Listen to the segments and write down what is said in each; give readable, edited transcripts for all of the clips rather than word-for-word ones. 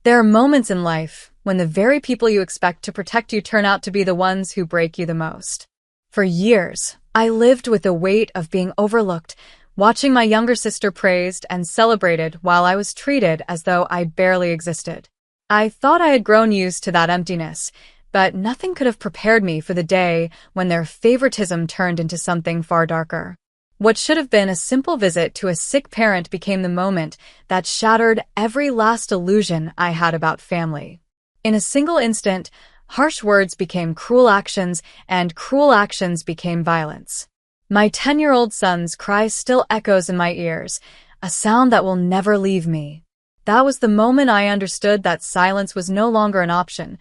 There are moments in life when the very people you expect to protect you turn out to be the ones who break you the most. For years, I lived with the weight of being overlooked, watching my younger sister praised and celebrated while I was treated as though I barely existed. I thought I had grown used to that emptiness, but nothing could have prepared me for the day when their favoritism turned into something far darker. What should have been a simple visit to a sick parent became the moment that shattered every last illusion I had about family. In a single instant, harsh words became cruel actions, and cruel actions became violence. My 10-year-old son's cry still echoes in my ears, a sound that will never leave me. That was the moment I understood that silence was no longer an option.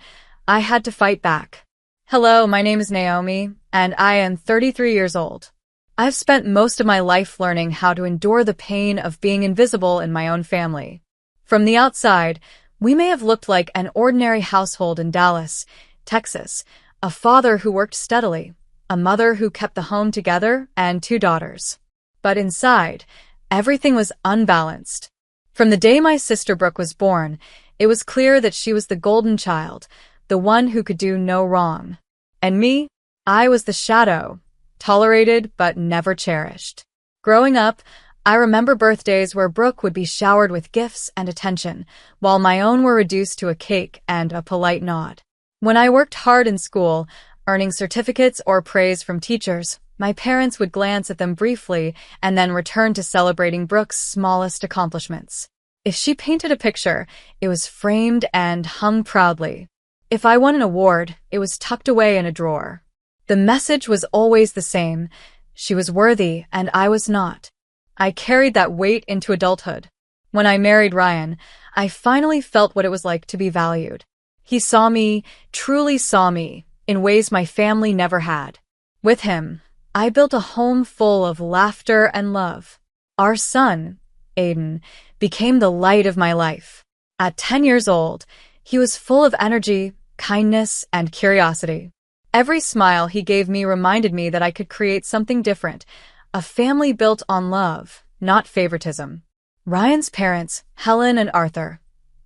I had to fight back. Hello, my name is Naomi, and I am 33 years old. I've spent most of my life learning how to endure the pain of being invisible in my own family. From the outside, we may have looked like an ordinary household in Dallas, Texas, a father who worked steadily, a mother who kept the home together, and 2 daughters. But inside, everything was unbalanced. From the day my sister Brooke was born, it was clear that she was the golden child, the one who could do no wrong. And me? I was the shadow, tolerated but never cherished. Growing up, I remember birthdays where Brooke would be showered with gifts and attention, while my own were reduced to a cake and a polite nod. When I worked hard in school, earning certificates or praise from teachers, my parents would glance at them briefly and then return to celebrating Brooke's smallest accomplishments. If she painted a picture, it was framed and hung proudly. If I won an award, it was tucked away in a drawer. The message was always the same. She was worthy and I was not. I carried that weight into adulthood. When I married Ryan, I finally felt what it was like to be valued. He saw me, truly saw me, in ways my family never had. With him, I built a home full of laughter and love. Our son, Aiden, became the light of my life. At 10 years old, he was full of energy, kindness, and curiosity. Every smile he gave me reminded me that I could create something different, a family built on love, not favoritism. Ryan's parents, Helen and Arthur,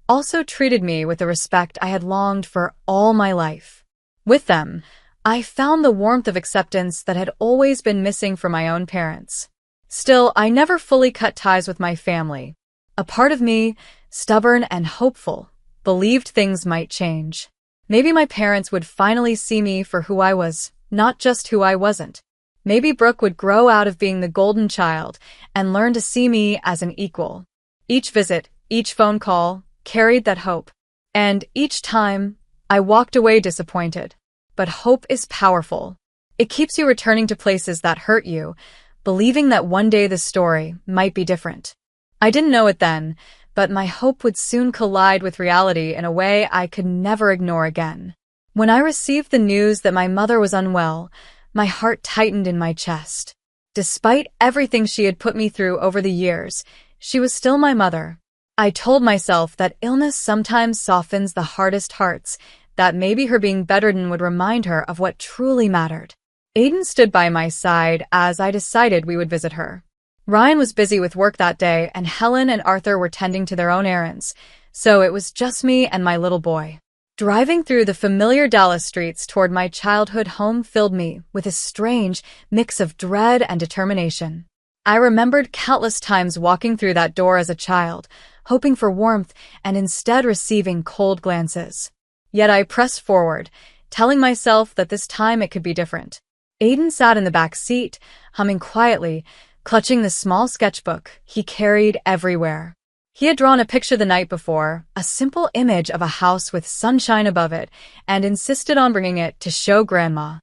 also treated me with the respect I had longed for all my life. With them, I found the warmth of acceptance that had always been missing from my own parents. Still, I never fully cut ties with my family. A part of me, stubborn and hopeful, believed things might change. Maybe my parents would finally see me for who I was, not just who I wasn't. Maybe Brooke would grow out of being the golden child and learn to see me as an equal. Each visit, each phone call, carried that hope. And each time, I walked away disappointed. But hope is powerful. It keeps you returning to places that hurt you, believing that one day the story might be different. I didn't know it then, but my hope would soon collide with reality in a way I could never ignore again. When I received the news that my mother was unwell, my heart tightened in my chest. Despite everything she had put me through over the years, she was still my mother. I told myself that illness sometimes softens the hardest hearts, that maybe her being bedridden would remind her of what truly mattered. Aiden stood by my side as I decided we would visit her. Ryan was busy with work that day, and Helen and Arthur were tending to their own errands, so it was just me and my little boy. Driving through the familiar Dallas streets toward my childhood home filled me with a strange mix of dread and determination. I remembered countless times walking through that door as a child, hoping for warmth and instead receiving cold glances. Yet I pressed forward, telling myself that this time it could be different. Aiden sat in the back seat, humming quietly, clutching the small sketchbook he carried everywhere. He had drawn a picture the night before, a simple image of a house with sunshine above it, and insisted on bringing it to show Grandma.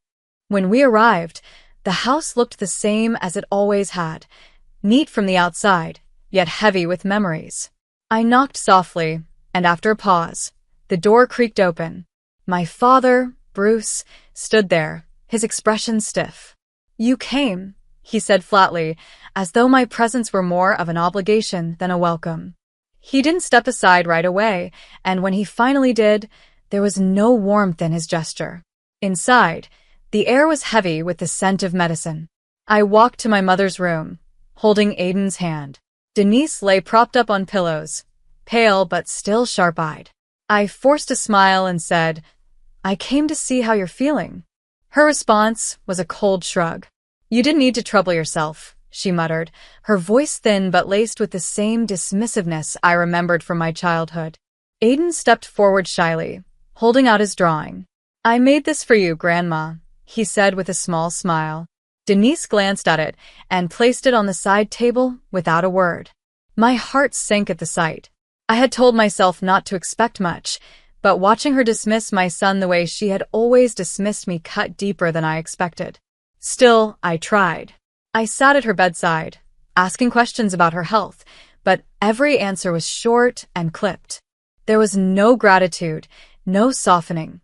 When we arrived, the house looked the same as it always had, neat from the outside, yet heavy with memories. I knocked softly, and after a pause, the door creaked open. My father, Bruce, stood there, his expression stiff. "You came," he said flatly, as though my presence were more of an obligation than a welcome. He didn't step aside right away, and when he finally did, there was no warmth in his gesture. Inside, the air was heavy with the scent of medicine. I walked to my mother's room, holding Aiden's hand. Denise lay propped up on pillows, pale but still sharp-eyed. I forced a smile and said, "I came to see how you're feeling." Her response was a cold shrug. "You didn't need to trouble yourself," she muttered, her voice thin but laced with the same dismissiveness I remembered from my childhood. Aiden stepped forward shyly, holding out his drawing. "I made this for you, Grandma," he said with a small smile. Denise glanced at it and placed it on the side table without a word. My heart sank at the sight. I had told myself not to expect much, but watching her dismiss my son the way she had always dismissed me cut deeper than I expected. Still, I tried. I sat at her bedside, asking questions about her health, but every answer was short and clipped. There was no gratitude, no softening,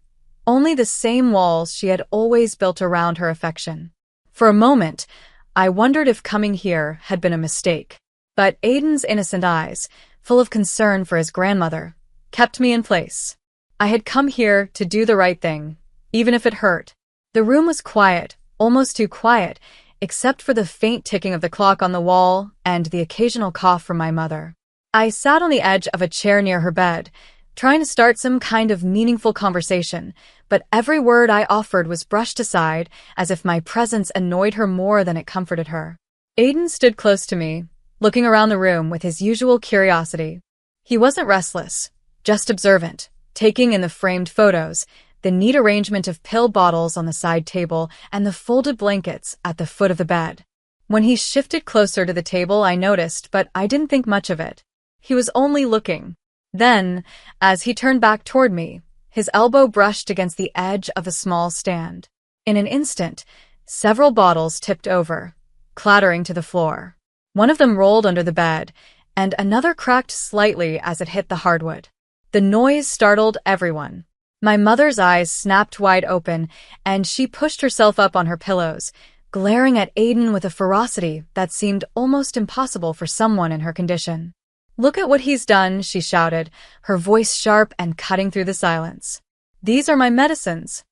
only the same walls she had always built around her affection. For a moment, I wondered if coming here had been a mistake. But Aiden's innocent eyes, full of concern for his grandmother, kept me in place. I had come here to do the right thing, even if it hurt. The room was quiet, almost too quiet, except for the faint ticking of the clock on the wall and the occasional cough from my mother. I sat on the edge of a chair near her bed, trying to start some kind of meaningful conversation, but every word I offered was brushed aside as if my presence annoyed her more than it comforted her. Aiden stood close to me, looking around the room with his usual curiosity. He wasn't restless, just observant, taking in the framed photos, the neat arrangement of pill bottles on the side table, and the folded blankets at the foot of the bed. When he shifted closer to the table, I noticed, but I didn't think much of it. He was only looking. Then, as he turned back toward me, his elbow brushed against the edge of a small stand. In an instant, several bottles tipped over, clattering to the floor. One of them rolled under the bed, and another cracked slightly as it hit the hardwood. The noise startled everyone. My mother's eyes snapped wide open, and she pushed herself up on her pillows, glaring at Aiden with a ferocity that seemed almost impossible for someone in her condition. "Look at what he's done," she shouted, her voice sharp and cutting through the silence. "These are my medicines.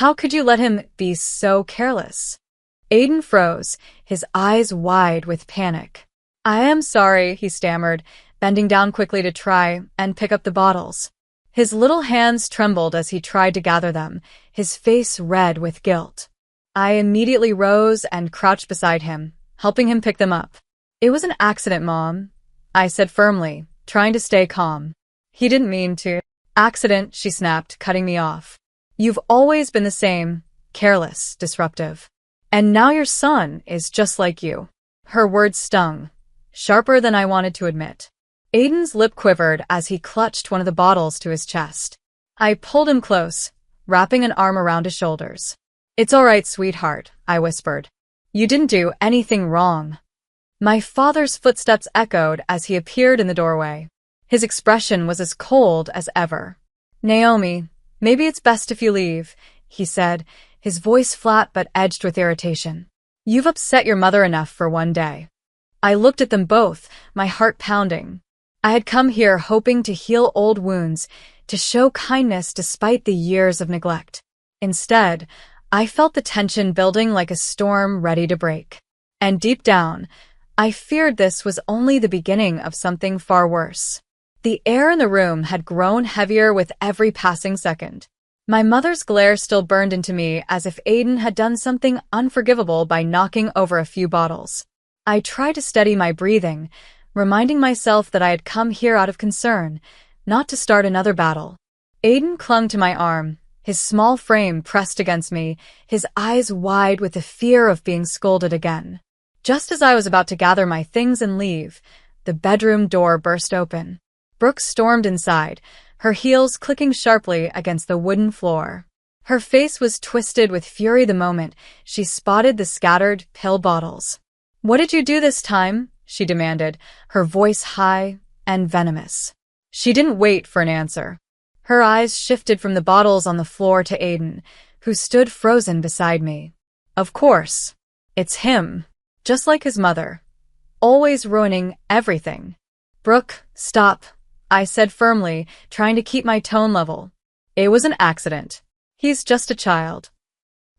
How could you let him be so careless?" Aiden froze, his eyes wide with panic. "I am sorry," he stammered, bending down quickly to try and pick up the bottles. His little hands trembled as he tried to gather them, his face red with guilt. I immediately rose and crouched beside him, helping him pick them up. "It was an accident, Mom," I said firmly, trying to stay calm. "He didn't mean to." "Accident," she snapped, cutting me off. "You've always been the same, careless, disruptive. And now your son is just like you." Her words stung, sharper than I wanted to admit. Aiden's lip quivered as he clutched one of the bottles to his chest. I pulled him close, wrapping an arm around his shoulders. "It's all right, sweetheart," I whispered. "You didn't do anything wrong." My father's footsteps echoed as he appeared in the doorway. His expression was as cold as ever. "Naomi, maybe it's best if you leave," he said, his voice flat but edged with irritation. "You've upset your mother enough for one day." I looked at them both, my heart pounding. I had come here hoping to heal old wounds, to show kindness despite the years of neglect. Instead, I felt the tension building like a storm ready to break. And deep down, I feared this was only the beginning of something far worse. The air in the room had grown heavier with every passing second. My mother's glare still burned into me as if Aiden had done something unforgivable by knocking over a few bottles. I tried to steady my breathing, reminding myself that I had come here out of concern, not to start another battle. Aiden clung to my arm, his small frame pressed against me, his eyes wide with the fear of being scolded again. Just as I was about to gather my things and leave, the bedroom door burst open. Brooke stormed inside, her heels clicking sharply against the wooden floor. Her face was twisted with fury the moment she spotted the scattered pill bottles. "What did you do this time?" she demanded, her voice high and venomous. She didn't wait for an answer. Her eyes shifted from the bottles on the floor to Aiden, who stood frozen beside me. Of course, it's him, just like his mother, always ruining everything. "Brooke, stop," I said firmly, trying to keep my tone level. "It was an accident. He's just a child."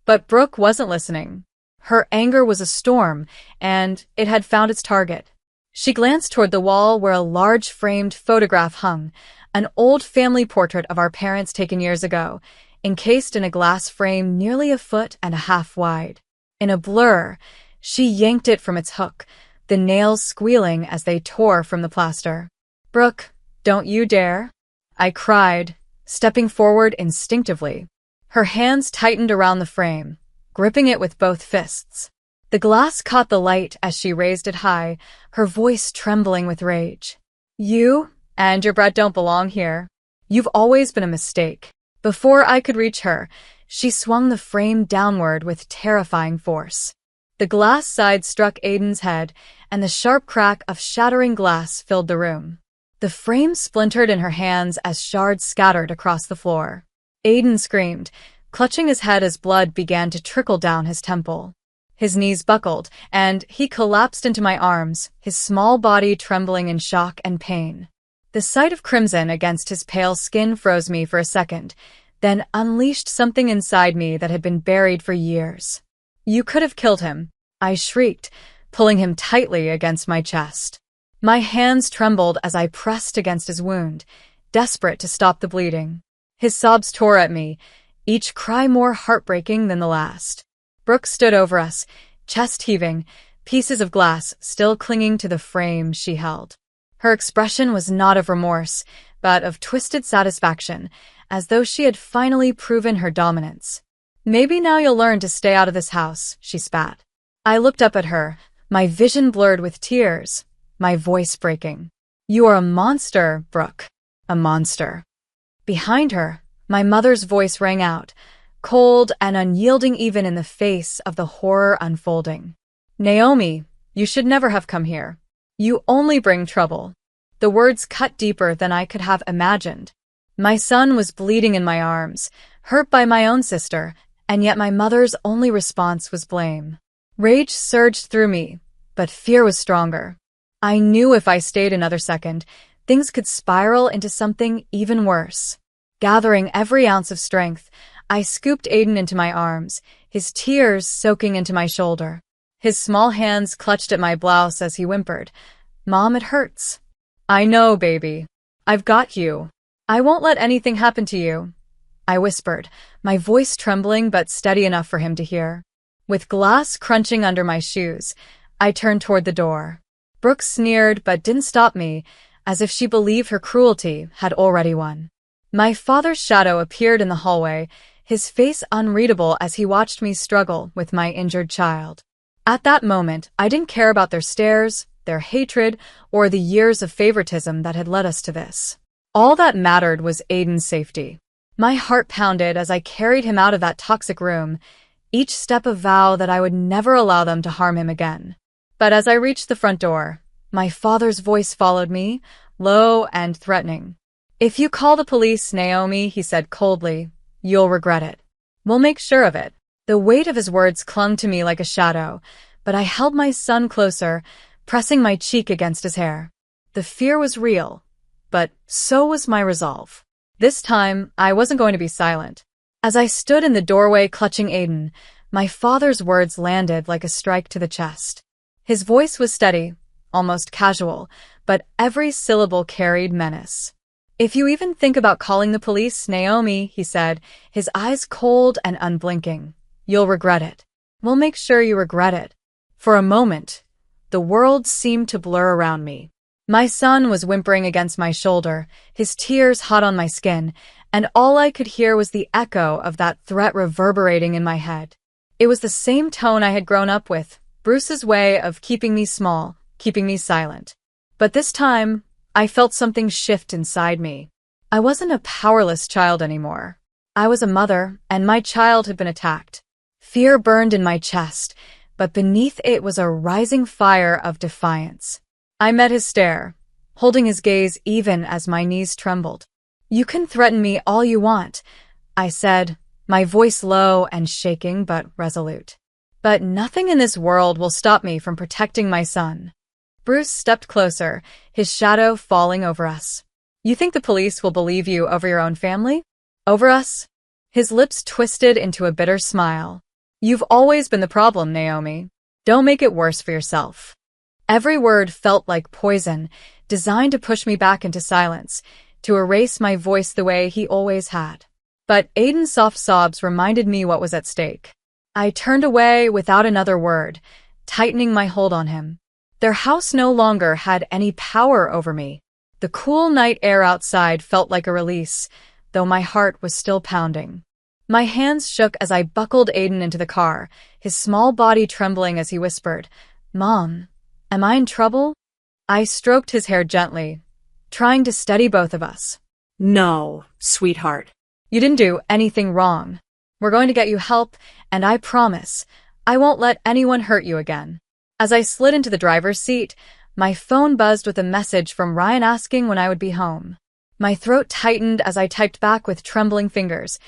But Brooke wasn't listening. Her anger was a storm, and it had found its target. She glanced toward the wall where a large framed photograph hung, an old family portrait of our parents taken years ago, encased in a glass frame nearly 1.5 feet wide. In a blur, she yanked it from its hook, the nails squealing as they tore from the plaster. "Brooke, don't you dare!" I cried, stepping forward instinctively. Her hands tightened around the frame, gripping it with both fists. The glass caught the light as she raised it high, her voice trembling with rage. "You and your bread don't belong here. You've always been a mistake." Before I could reach her, she swung the frame downward with terrifying force. The glass side struck Aiden's head, and the sharp crack of shattering glass filled the room. The frame splintered in her hands as shards scattered across the floor. Aiden screamed, clutching his head as blood began to trickle down his temple. His knees buckled, and he collapsed into my arms, his small body trembling in shock and pain. The sight of crimson against his pale skin froze me for a second, then unleashed something inside me that had been buried for years. "You could have killed him," I shrieked, pulling him tightly against my chest. My hands trembled as I pressed against his wound, desperate to stop the bleeding. His sobs tore at me, each cry more heartbreaking than the last. Brooke stood over us, chest heaving, pieces of glass still clinging to the frame she held. Her expression was not of remorse, but of twisted satisfaction, as though she had finally proven her dominance. "Maybe now you'll learn to stay out of this house," she spat. I looked up at her, my vision blurred with tears, my voice breaking. "You are a monster, Brooke. A monster." Behind her, my mother's voice rang out, cold and unyielding even in the face of the horror unfolding. "Naomi, you should never have come here. You only bring trouble." The words cut deeper than I could have imagined. My son was bleeding in my arms, hurt by my own sister, and yet my mother's only response was blame. Rage surged through me, but fear was stronger. I knew if I stayed another second, things could spiral into something even worse. Gathering every ounce of strength, I scooped Aiden into my arms, his tears soaking into my shoulder. His small hands clutched at my blouse as he whimpered, "Mom, it hurts." "I know, baby. I've got you. I won't let anything happen to you," I whispered, my voice trembling but steady enough for him to hear. With glass crunching under my shoes, I turned toward the door. Brooke sneered but didn't stop me, as if she believed her cruelty had already won. My father's shadow appeared in the hallway, his face unreadable as he watched me struggle with my injured child. At that moment, I didn't care about their stares, their hatred, or the years of favoritism that had led us to this. All that mattered was Aiden's safety. My heart pounded as I carried him out of that toxic room, each step a vow that I would never allow them to harm him again. But as I reached the front door, my father's voice followed me, low and threatening. "If you call the police, Naomi," he said coldly, "you'll regret it." "We'll make sure of it." The weight of his words clung to me like a shadow, but I held my son closer, pressing my cheek against his hair. The fear was real, but so was my resolve. This time, I wasn't going to be silent. As I stood in the doorway clutching Aiden, my father's words landed like a strike to the chest. His voice was steady, almost casual, but every syllable carried menace. "If you even think about calling the police, Naomi," he said, his eyes cold and unblinking, "you'll regret it. We'll make sure you regret it." For a moment, the world seemed to blur around me. My son was whimpering against my shoulder, his tears hot on my skin, and all I could hear was the echo of that threat reverberating in my head. It was the same tone I had grown up with, Bruce's way of keeping me small, keeping me silent. But this time, I felt something shift inside me. I wasn't a powerless child anymore. I was a mother, and my child had been attacked. Fear burned in my chest, but beneath it was a rising fire of defiance. I met his stare, holding his gaze even as my knees trembled. "You can threaten me all you want," I said, my voice low and shaking but resolute. "But nothing in this world will stop me from protecting my son." Bruce stepped closer, his shadow falling over us. "You think the police will believe you over your own family? Over us?" His lips twisted into a bitter smile. "You've always been the problem, Naomi. Don't make it worse for yourself." Every word felt like poison, designed to push me back into silence, to erase my voice the way he always had. But Aiden's soft sobs reminded me what was at stake. I turned away without another word, tightening my hold on him. Their house no longer had any power over me. The cool night air outside felt like a release, though my heart was still pounding. My hands shook as I buckled Aiden into the car, his small body trembling as he whispered, "Mom, am I in trouble?" I stroked his hair gently, trying to steady both of us. No, sweetheart. You didn't do anything wrong. We're going to get you help, and I promise, I won't let anyone hurt you again. As I slid into the driver's seat, my phone buzzed with a message from Ryan asking when I would be home. My throat tightened as I typed back with trembling fingers.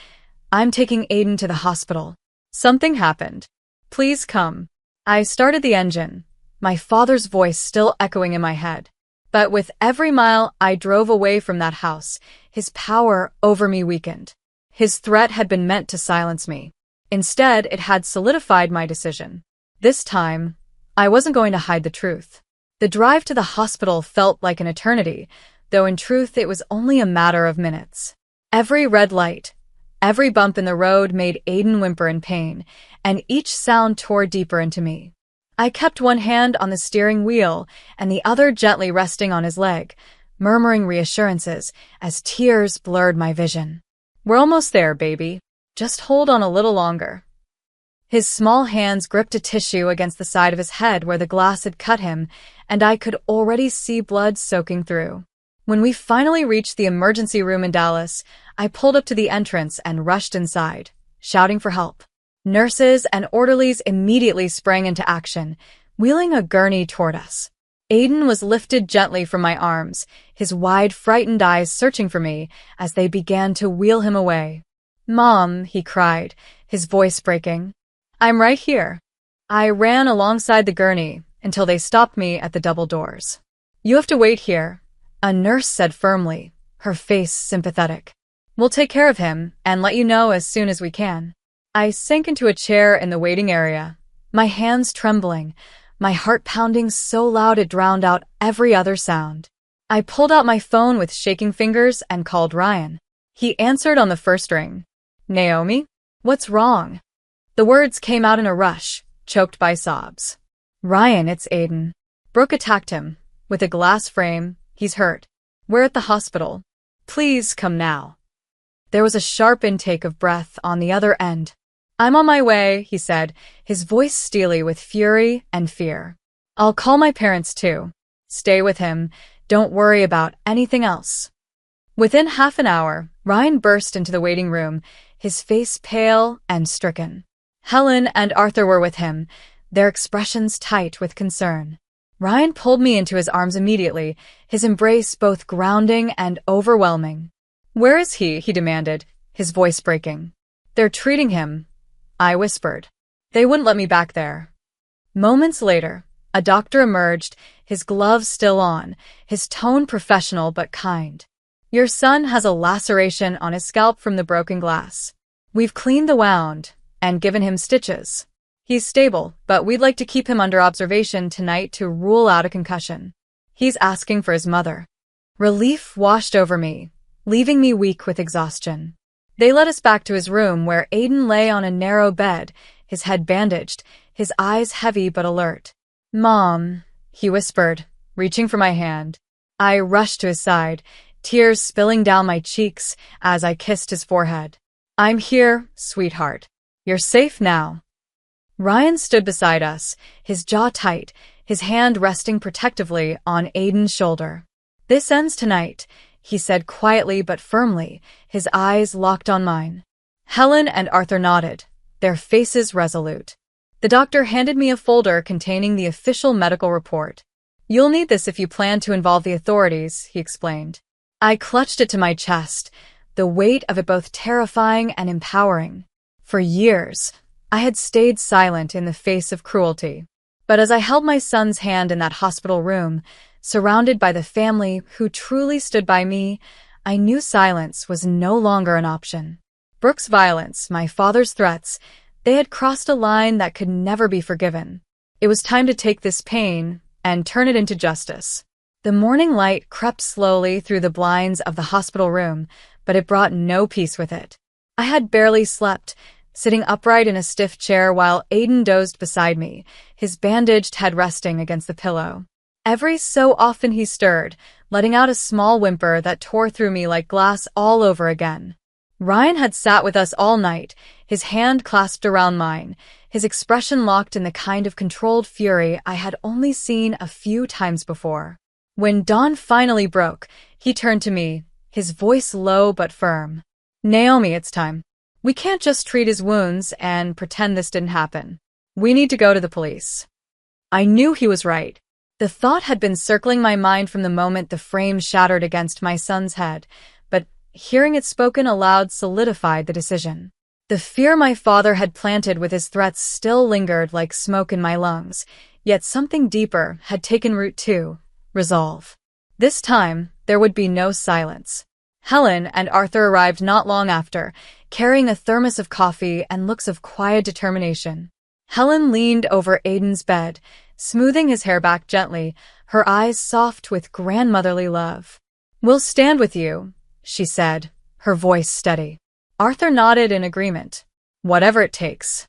"I'm taking Aiden to the hospital. Something happened. Please come." I started the engine, my father's voice still echoing in my head. But with every mile I drove away from that house, his power over me weakened. His threat had been meant to silence me. Instead, it had solidified my decision. This time, I wasn't going to hide the truth. The drive to the hospital felt like an eternity, though in truth it was only a matter of minutes. Every red light, every bump in the road made Aiden whimper in pain, and each sound tore deeper into me. I kept one hand on the steering wheel and the other gently resting on his leg, murmuring reassurances as tears blurred my vision. "We're almost there, baby. Just hold on a little longer." His small hands gripped a tissue against the side of his head where the glass had cut him, and I could already see blood soaking through. When we finally reached the emergency room in Dallas, I pulled up to the entrance and rushed inside, shouting for help. Nurses and orderlies immediately sprang into action, wheeling a gurney toward us. Aiden was lifted gently from my arms, his wide, frightened eyes searching for me as they began to wheel him away. "Mom," he cried, his voice breaking. "I'm right here." I ran alongside the gurney until they stopped me at the double doors. "You have to wait here," a nurse said firmly, her face sympathetic. "We'll take care of him and let you know as soon as we can." I sank into a chair in the waiting area, my hands trembling, my heart pounding so loud it drowned out every other sound. I pulled out my phone with shaking fingers and called Ryan. He answered on the first ring. "Naomi? What's wrong?" The words came out in a rush, choked by sobs. "Ryan, it's Aiden. Brooke attacked him. With a glass frame. He's hurt. We're at the hospital. Please come now." There was a sharp intake of breath on the other end. "I'm on my way," he said, his voice steely with fury and fear. "I'll call my parents too. Stay with him. Don't worry about anything else." Within half an hour, Ryan burst into the waiting room, his face pale and stricken. Helen and Arthur were with him, their expressions tight with concern. Ryan pulled me into his arms immediately, his embrace both grounding and overwhelming. "Where is he?" he demanded, his voice breaking. "They're treating him," I whispered. "They wouldn't let me back there." Moments later, a doctor emerged, his gloves still on, his tone professional but kind. "Your son has a laceration on his scalp from the broken glass. We've cleaned the wound and given him stitches. He's stable, but we'd like to keep him under observation tonight to rule out a concussion. He's asking for his mother." Relief washed over me, leaving me weak with exhaustion. They led us back to his room where Aiden lay on a narrow bed, his head bandaged, his eyes heavy but alert. "Mom," he whispered, reaching for my hand. I rushed to his side, tears spilling down my cheeks as I kissed his forehead. "I'm here, sweetheart. You're safe now." Ryan stood beside us, his jaw tight, his hand resting protectively on Aiden's shoulder. "This ends tonight," he said quietly but firmly, his eyes locked on mine. Helen and Arthur nodded, their faces resolute. The doctor handed me a folder containing the official medical report. "You'll need this if you plan to involve the authorities," he explained. I clutched it to my chest, the weight of it both terrifying and empowering. For years, I had stayed silent in the face of cruelty. But as I held my son's hand in that hospital room, surrounded by the family who truly stood by me, I knew silence was no longer an option. Brooke's violence, my father's threats, they had crossed a line that could never be forgiven. It was time to take this pain and turn it into justice. The morning light crept slowly through the blinds of the hospital room, but it brought no peace with it. I had barely slept, sitting upright in a stiff chair while Aiden dozed beside me, his bandaged head resting against the pillow. Every so often he stirred, letting out a small whimper that tore through me like glass all over again. Ryan had sat with us all night, his hand clasped around mine, his expression locked in the kind of controlled fury I had only seen a few times before. When dawn finally broke, he turned to me, his voice low but firm. "Naomi, it's time. We can't just treat his wounds and pretend this didn't happen. We need to go to the police." I knew he was right. The thought had been circling my mind from the moment the frame shattered against my son's head, but hearing it spoken aloud solidified the decision. The fear my father had planted with his threats still lingered like smoke in my lungs, yet something deeper had taken root too: resolve. This time, there would be no silence. Helen and Arthur arrived not long after, carrying a thermos of coffee and looks of quiet determination. Helen leaned over Aiden's bed, smoothing his hair back gently, her eyes soft with grandmotherly love. "We'll stand with you," she said, her voice steady. Arthur nodded in agreement. "Whatever it takes."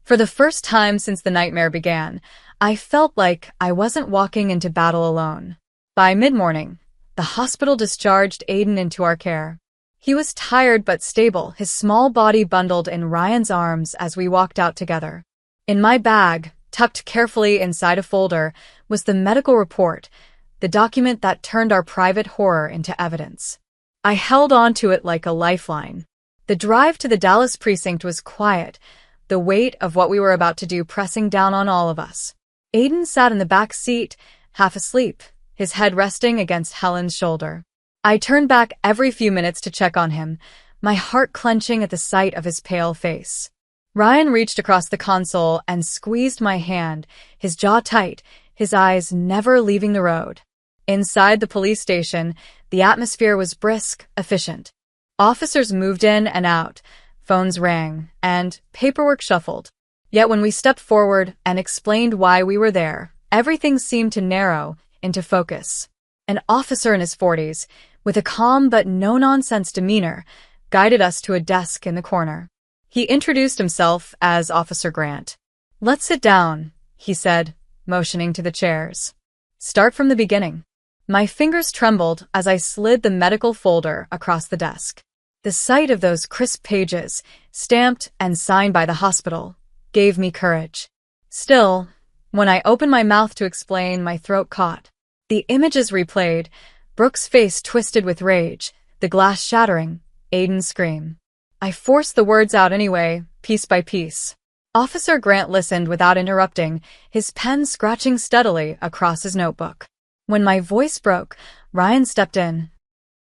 For the first time since the nightmare began, I felt like I wasn't walking into battle alone. By mid-morning, the hospital discharged Aiden into our care. He was tired but stable, his small body bundled in Ryan's arms as we walked out together. In my bag, tucked carefully inside a folder, was the medical report, the document that turned our private horror into evidence. I held on to it like a lifeline. The drive to the Dallas precinct was quiet, the weight of what we were about to do pressing down on all of us. Aiden sat in the back seat, half asleep, his head resting against Helen's shoulder. I turned back every few minutes to check on him, my heart clenching at the sight of his pale face. Ryan reached across the console and squeezed my hand, his jaw tight, his eyes never leaving the road. Inside the police station, the atmosphere was brisk, efficient. Officers moved in and out, phones rang, and paperwork shuffled. Yet when we stepped forward and explained why we were there, everything seemed to narrow into focus. An officer in his 40s, with a calm but no-nonsense demeanor, guided us to a desk in the corner. He introduced himself as Officer Grant. "Let's sit down," he said, motioning to the chairs. "Start from the beginning." My fingers trembled as I slid the medical folder across the desk. The sight of those crisp pages, stamped and signed by the hospital, gave me courage. Still, when I opened my mouth to explain, my throat caught. The images replayed, Brooke's face twisted with rage, the glass shattering, Aiden's scream. I forced the words out anyway, piece by piece. Officer Grant listened without interrupting, his pen scratching steadily across his notebook. When my voice broke, Ryan stepped in.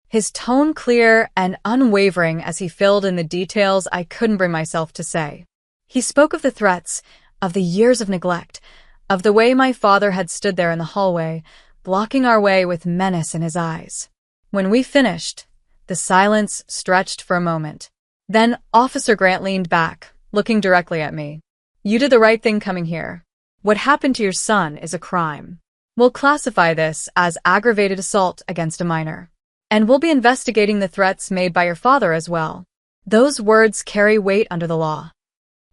His tone clear and unwavering as he filled in the details I couldn't bring myself to say. He spoke of the threats, of the years of neglect, of the way my father had stood there in the hallway, blocking our way with menace in his eyes. When we finished, the silence stretched for a moment. Then Officer Grant leaned back, looking directly at me. "You did the right thing coming here. What happened to your son is a crime. We'll classify this as aggravated assault against a minor. And we'll be investigating the threats made by your father as well. Those words carry weight under the law."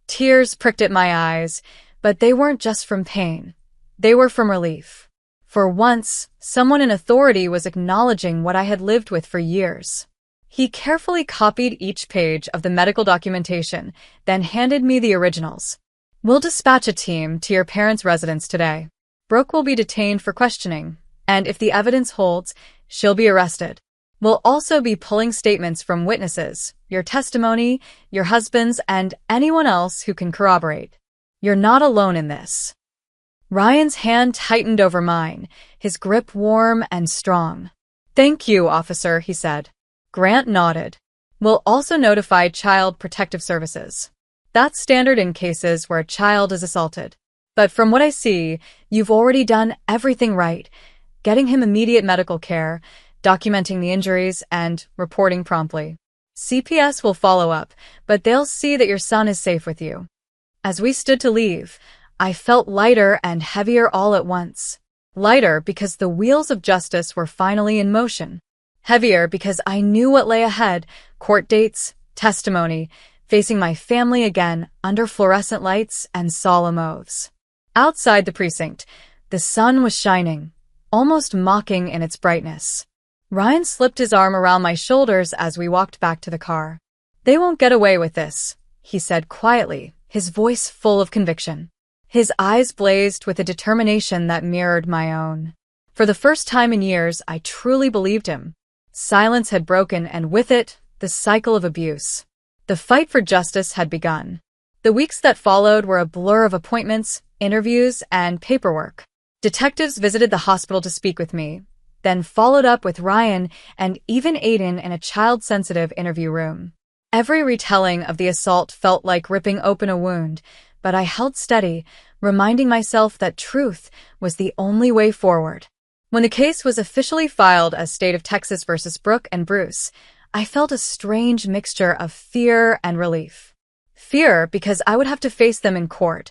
Tears pricked at my eyes, but they weren't just from pain. They were from relief. For once, someone in authority was acknowledging what I had lived with for years. He carefully copied each page of the medical documentation, then handed me the originals. "We'll dispatch a team to your parents' residence today. Brooke will be detained for questioning, and if the evidence holds, she'll be arrested. We'll also be pulling statements from witnesses, your testimony, your husband's, and anyone else who can corroborate. You're not alone in this." Ryan's hand tightened over mine, his grip warm and strong. "Thank you, officer," he said. Grant nodded. "We'll also notify Child Protective Services. That's standard in cases where a child is assaulted. But from what I see, you've already done everything right, getting him immediate medical care, documenting the injuries, and reporting promptly. CPS will follow up, but they'll see that your son is safe with you." As we stood to leave, I felt lighter and heavier all at once. Lighter because the wheels of justice were finally in motion. Heavier because I knew what lay ahead: court dates, testimony, facing my family again under fluorescent lights and solemn oaths. Outside the precinct, the sun was shining, almost mocking in its brightness. Ryan slipped his arm around my shoulders as we walked back to the car. "They won't get away with this," he said quietly, his voice full of conviction. His eyes blazed with a determination that mirrored my own. For the first time in years, I truly believed him. Silence had broken, and with it, the cycle of abuse. The fight for justice had begun. The weeks that followed were a blur of appointments, interviews, and paperwork. Detectives visited the hospital to speak with me, then followed up with Ryan and even Aiden in a child-sensitive interview room. Every retelling of the assault felt like ripping open a wound, but I held steady, reminding myself that truth was the only way forward. When the case was officially filed as State of Texas versus Brooke and Bruce, I felt a strange mixture of fear and relief. Fear because I would have to face them in court.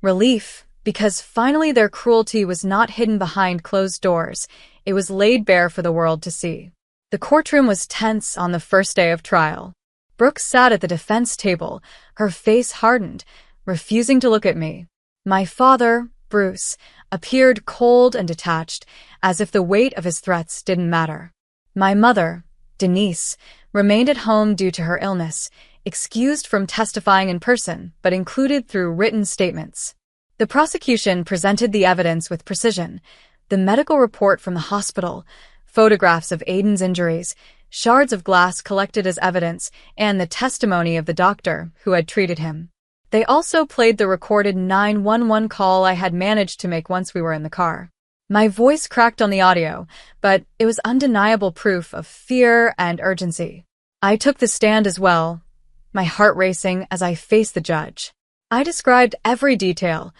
Relief because finally their cruelty was not hidden behind closed doors. It was laid bare for the world to see. The courtroom was tense on the first day of trial. Brooke sat at the defense table, her face hardened, refusing to look at me. My father, Bruce, appeared cold and detached, as if the weight of his threats didn't matter. My mother, Denise, remained at home due to her illness, excused from testifying in person, but included through written statements. The prosecution presented the evidence with precision: the medical report from the hospital, photographs of Aiden's injuries, shards of glass collected as evidence, and the testimony of the doctor who had treated him. They also played the recorded 911 call I had managed to make once we were in the car. My voice cracked on the audio, but it was undeniable proof of fear and urgency. I took the stand as well, my heart racing as I faced the judge. I described every detail: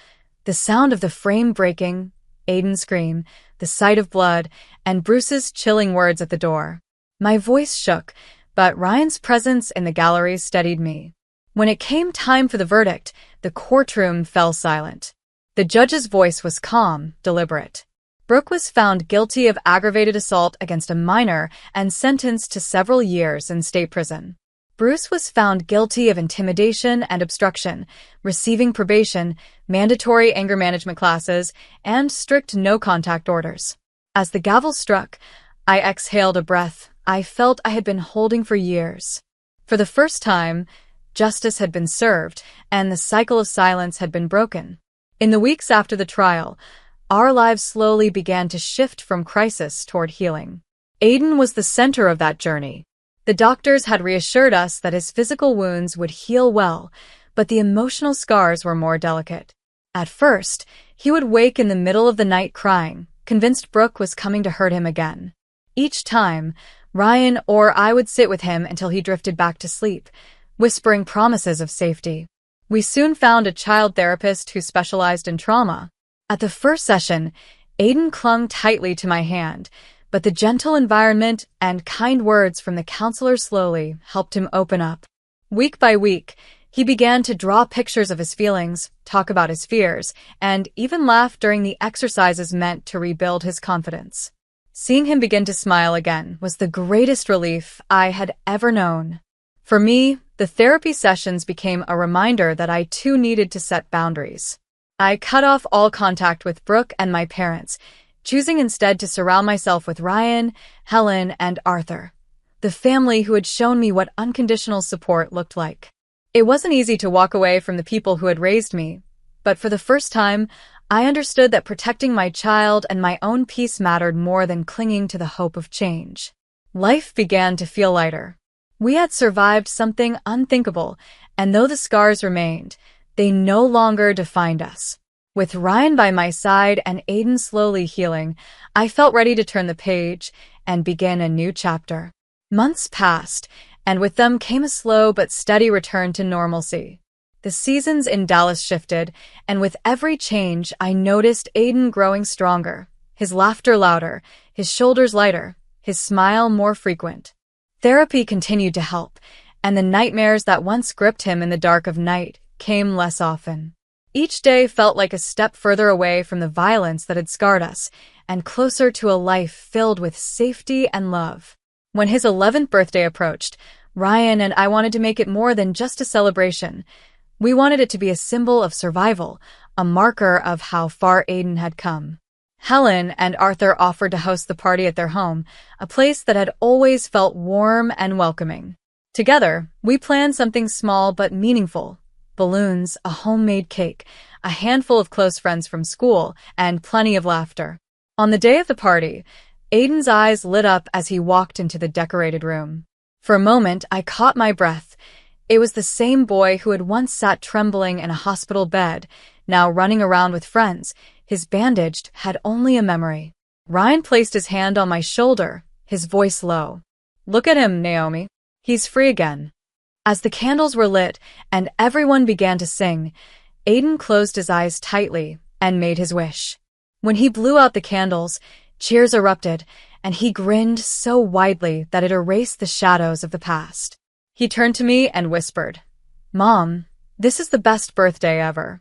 the sound of the frame breaking, Aiden's scream, the sight of blood, and Bruce's chilling words at the door. My voice shook, but Ryan's presence in the gallery steadied me. When it came time for the verdict, the courtroom fell silent. The judge's voice was calm, deliberate. Brooke was found guilty of aggravated assault against a minor and sentenced to several years in state prison. Bruce was found guilty of intimidation and obstruction, receiving probation, mandatory anger management classes, and strict no-contact orders. As the gavel struck, I exhaled a breath I felt I had been holding for years. For the first time, justice had been served, and the cycle of silence had been broken. In the weeks after the trial, our lives slowly began to shift from crisis toward healing. Aiden was the center of that journey. The doctors had reassured us that his physical wounds would heal well, but the emotional scars were more delicate. At first, he would wake in the middle of the night crying, convinced Brooke was coming to hurt him again. Each time, Ryan or I would sit with him until he drifted back to sleep, whispering promises of safety. We soon found a child therapist who specialized in trauma. At the first session, Aiden clung tightly to my hand, but the gentle environment and kind words from the counselor slowly helped him open up. Week by week, he began to draw pictures of his feelings, talk about his fears, and even laugh during the exercises meant to rebuild his confidence. Seeing him begin to smile again was the greatest relief I had ever known. For me, the therapy sessions became a reminder that I too needed to set boundaries. I cut off all contact with Brooke and my parents, choosing instead to surround myself with Ryan, Helen, and Arthur, the family who had shown me what unconditional support looked like. It wasn't easy to walk away from the people who had raised me, but for the first time, I understood that protecting my child and my own peace mattered more than clinging to the hope of change. Life began to feel lighter. We had survived something unthinkable, and though the scars remained, they no longer defined us. With Ryan by my side and Aiden slowly healing, I felt ready to turn the page and begin a new chapter. Months passed, and with them came a slow but steady return to normalcy. The seasons in Dallas shifted, and with every change, I noticed Aiden growing stronger, his laughter louder, his shoulders lighter, his smile more frequent. Therapy continued to help, and the nightmares that once gripped him in the dark of night came less often. Each day felt like a step further away from the violence that had scarred us, and closer to a life filled with safety and love. When his 11th birthday approached, Ryan and I wanted to make it more than just a celebration. We wanted it to be a symbol of survival, a marker of how far Aiden had come. Helen and Arthur offered to host the party at their home, a place that had always felt warm and welcoming. Together, we planned something small but meaningful: balloons, a homemade cake, a handful of close friends from school, and plenty of laughter. On the day of the party, Aiden's eyes lit up as he walked into the decorated room. For a moment, I caught my breath. It was the same boy who had once sat trembling in a hospital bed, now running around with friends. His bandaged had only a memory. Ryan placed his hand on my shoulder, his voice low. "Look at him, Naomi. He's free again." As the candles were lit and everyone began to sing, Aiden closed his eyes tightly and made his wish. When he blew out the candles, cheers erupted, and he grinned so widely that it erased the shadows of the past. He turned to me and whispered, "Mom, this is the best birthday ever."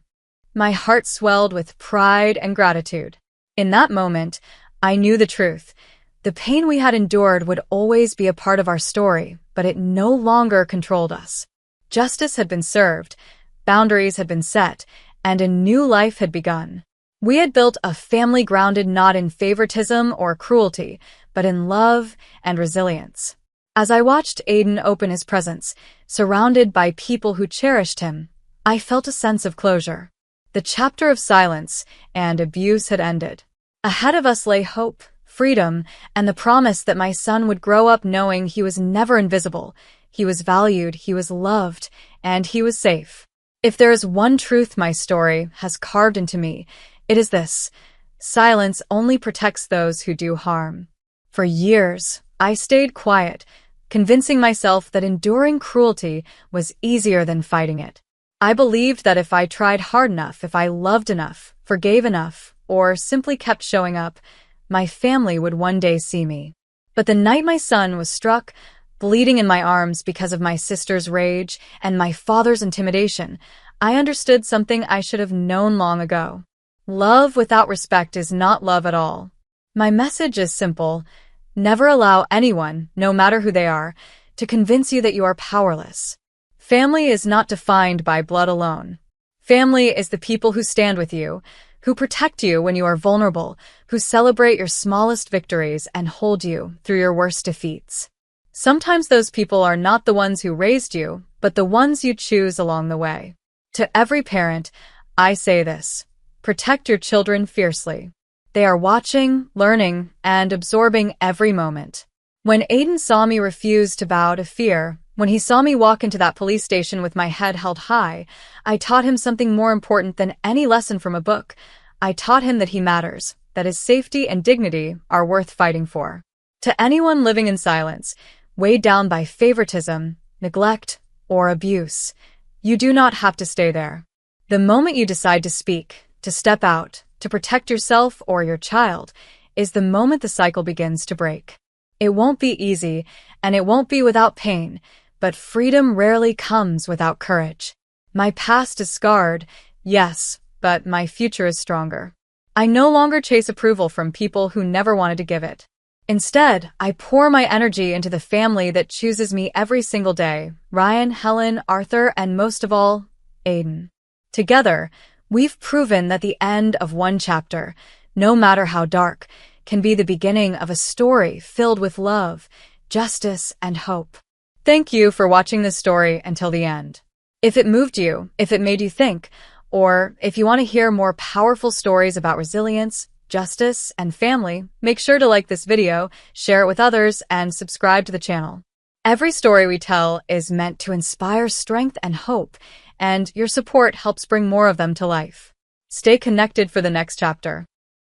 My heart swelled with pride and gratitude. In that moment, I knew the truth. The pain we had endured would always be a part of our story, but it no longer controlled us. Justice had been served, boundaries had been set, and a new life had begun. We had built a family grounded not in favoritism or cruelty, but in love and resilience. As I watched Aiden open his presents, surrounded by people who cherished him, I felt a sense of closure. The chapter of silence and abuse had ended. Ahead of us lay hope, freedom, and the promise that my son would grow up knowing he was never invisible. He was valued, he was loved, and he was safe. If there is one truth my story has carved into me, it is this: silence only protects those who do harm. For years, I stayed quiet, convincing myself that enduring cruelty was easier than fighting it. I believed that if I tried hard enough, if I loved enough, forgave enough, or simply kept showing up, my family would one day see me. But the night my son was struck, bleeding in my arms because of my sister's rage and my father's intimidation, I understood something I should have known long ago. Love without respect is not love at all. My message is simple: never allow anyone, no matter who they are, to convince you that you are powerless. Family is not defined by blood alone. Family is the people who stand with you, who protect you when you are vulnerable, who celebrate your smallest victories and hold you through your worst defeats. Sometimes those people are not the ones who raised you, but the ones you choose along the way. To every parent, I say this: protect your children fiercely. They are watching, learning, and absorbing every moment. When Aiden saw me refuse to bow to fear, when he saw me walk into that police station with my head held high, I taught him something more important than any lesson from a book. I taught him that he matters, that his safety and dignity are worth fighting for. To anyone living in silence, weighed down by favoritism, neglect, or abuse, you do not have to stay there. The moment you decide to speak, to step out, to protect yourself or your child, is the moment the cycle begins to break. It won't be easy, and it won't be without pain, but freedom rarely comes without courage. My past is scarred, yes, but my future is stronger. I no longer chase approval from people who never wanted to give it. Instead, I pour my energy into the family that chooses me every single day: Ryan, Helen, Arthur, and most of all, Aiden. Together, we've proven that the end of one chapter, no matter how dark, can be the beginning of a story filled with love, justice, and hope. Thank you for watching this story until the end. If it moved you, if it made you think, or if you want to hear more powerful stories about resilience, justice, and family, make sure to like this video, share it with others, and subscribe to the channel. Every story we tell is meant to inspire strength and hope, and your support helps bring more of them to life. Stay connected for the next chapter.